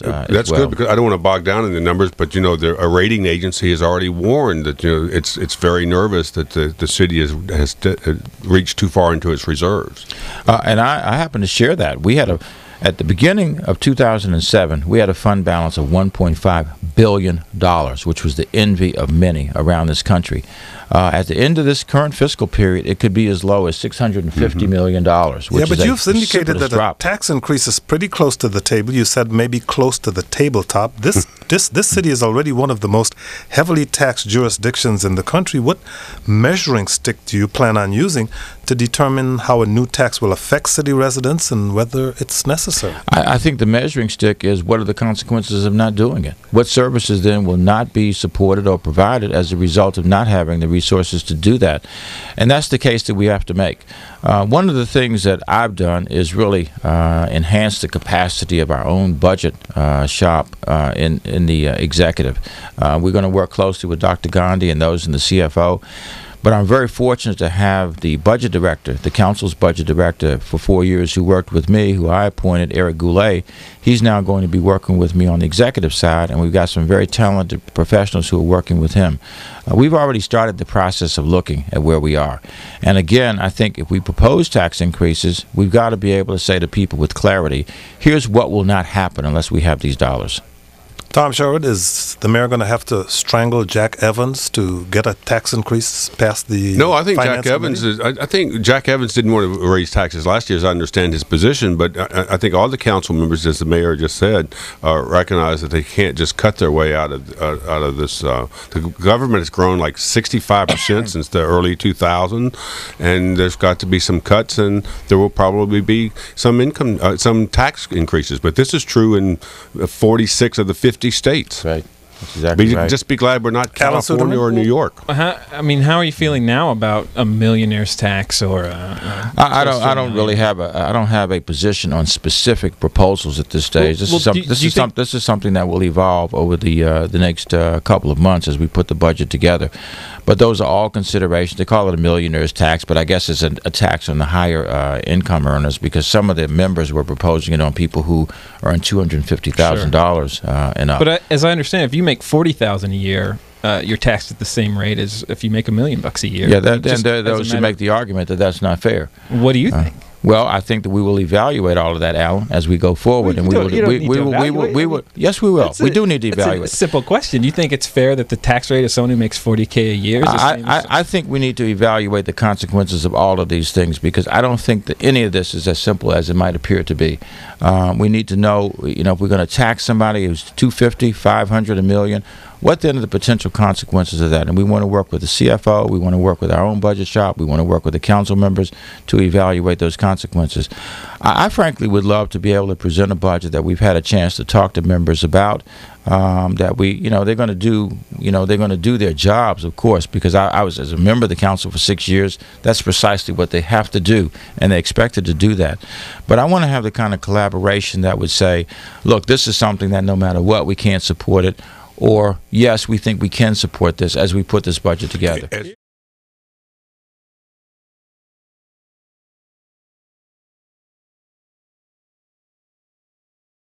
That's good, because I don't want to bog down in the numbers, but a rating agency has already warned that it's very nervous that the city has reached too far into its reserves. And I happen to share that. We had at the beginning of 2007, we had a fund balance of $1.5 billion, which was the envy of many around this country. At the end of this current fiscal period, it could be as low as $650 million. Which but you've indicated that a tax increase is pretty close to the table. You said maybe close to the tabletop. This city is already one of the most heavily taxed jurisdictions in the country. What measuring stick do you plan on using to determine how a new tax will affect city residents and whether it's necessary? I think the measuring stick is, what are the consequences of not doing it? What services then will not be supported or provided as a result of not having the resources to do that? And that's the case that we have to make. One of the things that I've done is really enhance the capacity of our own budget shop in the executive. We're going to work closely with Dr. Gandhi and those in the CFO. But I'm very fortunate to have the budget director, the council's budget director for 4 years, who worked with me, who I appointed, Eric Goulet. He's now going to be working with me on the executive side, and we've got some very talented professionals who are working with him. We've already started the process of looking at where we are. And again, I think if we propose tax increases, we've got to be able to say to people with clarity, here's what will not happen unless we have these dollars. Tom Sherwood, is the mayor going to have to strangle Jack Evans to get a tax increase past the? No, I think Jack Evans is. I think Jack Evans didn't want to raise taxes last year, as I understand his position. But I think all the council members, as the mayor just said, recognize that they can't just cut their way out of this. The government has grown like 65% since the early 2000s, and there's got to be some cuts, and there will probably be some tax increases. But this is true in 46 of the 50 states. Right. That's exactly right. Just be glad we're not California or New York. How are you feeling now about a millionaire's tax or? I don't really have a position on specific proposals at this stage. This is something that will evolve over the next couple of months as we put the budget together. But those are all considerations. They call it a millionaire's tax, but I guess it's a tax on the higher income earners, because some of the members were proposing it on people who earn $250,000 and up. But as I understand, if you make $40,000 a year, you're taxed at the same rate as if you make $1 million a year. Yeah, those who make the argument that that's not fair. What do you think? Well, I think that we will evaluate all of that, Alan, as we go forward, and we will. Yes, we will. We do need to evaluate. It's a simple question. Do you think it's fair that the tax rate of someone who makes $40K a year is the same? I think we need to evaluate the consequences of all of these things, because I don't think that any of this is as simple as it might appear to be. We need to know, if we're going to tax somebody who's $250,000, $500,000, $1 million. What then are the potential consequences of that? And we want to work with the CFO, we want to work with our own budget shop, we want to work with the council members to evaluate those consequences. I frankly would love to be able to present a budget that we've had a chance to talk to members about, that they're going to do, they're going to do their jobs, of course, because I was, as a member of the council for 6 years, that's precisely what they have to do, and they're expected to do that. But I want to have the kind of collaboration that would say, look, this is something that no matter what, we can't support it, or yes, we think we can support this as we put this budget together.